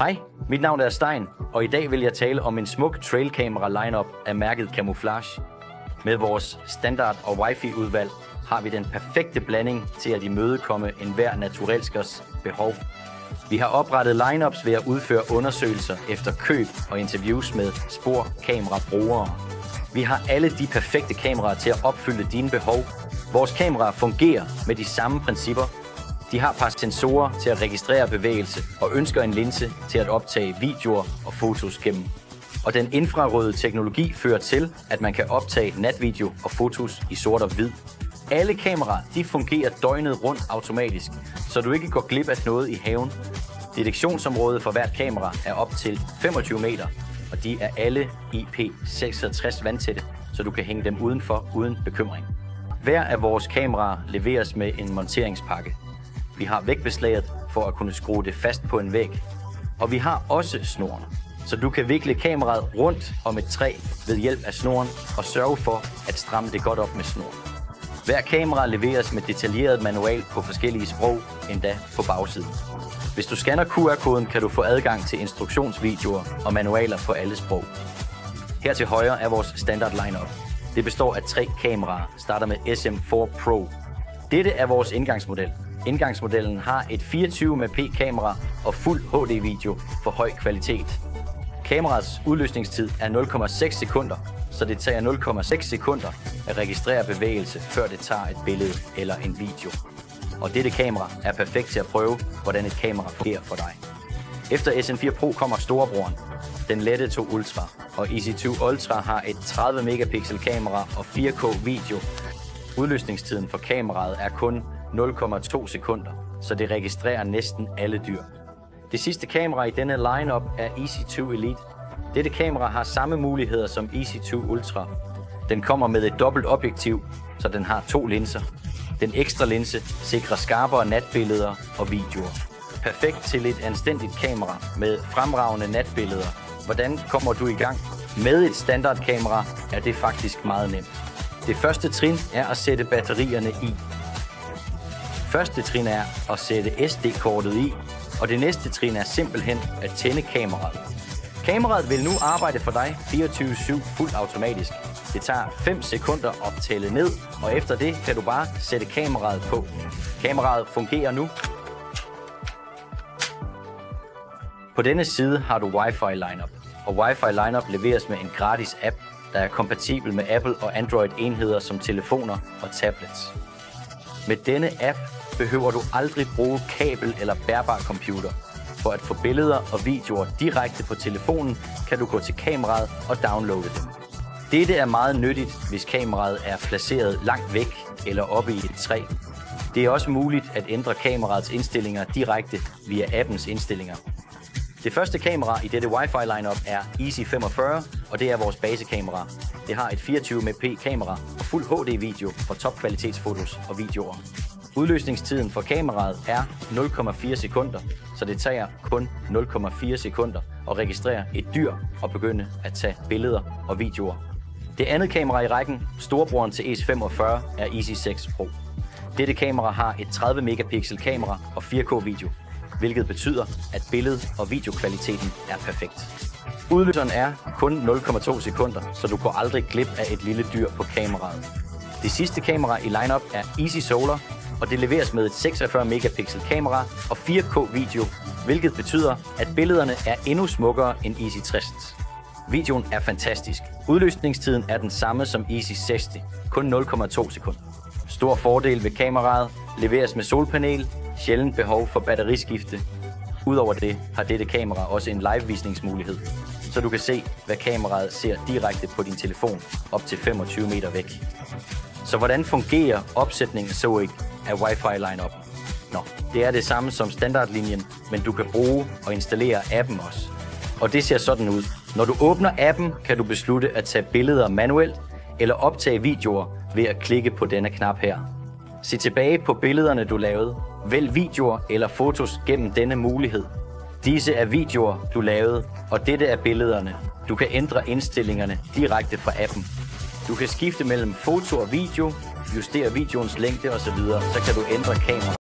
Hej, mit navn er Stein, og i dag vil jeg tale om en smuk trailkamera lineup af mærket Camouflage. Med vores standard- og wifi-udvalg har vi den perfekte blanding til at imødekomme enhver naturelskers behov. Vi har oprettet lineups ved at udføre undersøgelser efter køb og interviews med spor-kamera-brugere. Vi har alle de perfekte kameraer til at opfylde dine behov. Vores kameraer fungerer med de samme principper. De har par sensorer til at registrere bevægelse og ønsker en linse til at optage videoer og fotos gennem. Og den infrarøde teknologi fører til, at man kan optage natvideo og fotos i sort og hvid. Alle kameraer de fungerer døgnet rundt automatisk, så du ikke går glip af noget i haven. Detektionsområdet for hvert kamera er op til 25 meter, og de er alle IP66 vandtætte, så du kan hænge dem udenfor uden bekymring. Hver af vores kameraer leveres med en monteringspakke. Vi har vægtbeslaget for at kunne skrue det fast på en væg. Og vi har også snoren, så du kan vikle kameraet rundt om et træ ved hjælp af snoren og sørge for at stramme det godt op med snoren. Hver kamera leveres med detaljeret manual på forskellige sprog, endda på bagsiden. Hvis du scanner QR-koden, kan du få adgang til instruktionsvideoer og manualer på alle sprog. Her til højre er vores standard lineup. Det består af 3 kameraer, starter med SM4 Pro. Dette er vores indgangsmodel. Indgangsmodellen har et 24MP kamera og fuld HD-video for høj kvalitet. Kameraets udløsningstid er 0,6 sekunder, så det tager 0,6 sekunder at registrere bevægelse, før det tager et billede eller en video. Og dette kamera er perfekt til at prøve, hvordan et kamera fungerer for dig. Efter SM4 Pro kommer storebroren, den lette 2 Ultra, og EasyTwo Ultra har et 30 megapixel kamera og 4K video. Udløsningstiden for kameraet er kun 0,2 sekunder, så det registrerer næsten alle dyr. Det sidste kamera i denne lineup er EasyTwo Elite. Dette kamera har samme muligheder som EasyTwo Ultra. Den kommer med et dobbelt objektiv, så den har 2 linser. Den ekstra linse sikrer skarpere natbilleder og videoer. Perfekt til et anstændigt kamera med fremragende natbilleder. Hvordan kommer du i gang? Med et standardkamera er det faktisk meget nemt. Det første trin er at sætte batterierne i. Første trin er at sætte SD-kortet i, og det næste trin er simpelthen at tænde kameraet. Kameraet vil nu arbejde for dig 24/7 fuldt automatisk. Det tager 5 sekunder at tælle ned, og efter det kan du bare sætte kameraet på. Kameraet fungerer nu. På denne side har du Wi-Fi lineup, og Wi-Fi lineup leveres med en gratis app, der er kompatibel med Apple og Android enheder som telefoner og tablets. Med denne app behøver du aldrig bruge kabel eller bærbar computer. For at få billeder og videoer direkte på telefonen, kan du gå til kameraet og downloade dem. Dette er meget nyttigt, hvis kameraet er placeret langt væk eller oppe i et træ. Det er også muligt at ændre kameraets indstillinger direkte via appens indstillinger. Det første kamera i dette Wi-Fi lineup er Easy45, og det er vores basekamera. Det har et 24MP kamera og fuld HD-video for topkvalitetsfotos og videoer. Udløsningstiden for kameraet er 0,4 sekunder, så det tager kun 0,4 sekunder at registrere et dyr og begynde at tage billeder og videoer. Det andet kamera i rækken, storebroren til ES45, er Easy6 Pro. Dette kamera har et 30 megapixel kamera og 4K video, hvilket betyder, at billed- og videokvaliteten er perfekt. Udløseren er kun 0,2 sekunder, så du går aldrig glip af et lille dyr på kameraet. Det sidste kamera i lineup er Easy Solar, og det leveres med et 46 megapixel kamera og 4K video, hvilket betyder, at billederne er endnu smukkere end Easy60. Videoen er fantastisk. Udløsningstiden er den samme som Easy60, kun 0,2 sekunder. Stor fordel ved kameraet, leveres med solpanel, sjældent behov for batteriskifte. Udover det har dette kamera også en live-visningsmulighed, så du kan se, hvad kameraet ser direkte på din telefon op til 25 meter væk. Så hvordan fungerer opsætningen så ikke af Wi-Fi lineup? Det er det samme som standardlinjen, men du kan bruge og installere appen også. Og det ser sådan ud. Når du åbner appen, kan du beslutte at tage billeder manuelt eller optage videoer ved at klikke på denne knap her. Se tilbage på billederne, du lavede. Vælg videoer eller fotos gennem denne mulighed. Disse er videoer, du lavede, og dette er billederne. Du kan ændre indstillingerne direkte fra appen. Du kan skifte mellem foto og video, justere videoens længde osv., så kan du ændre kameraet.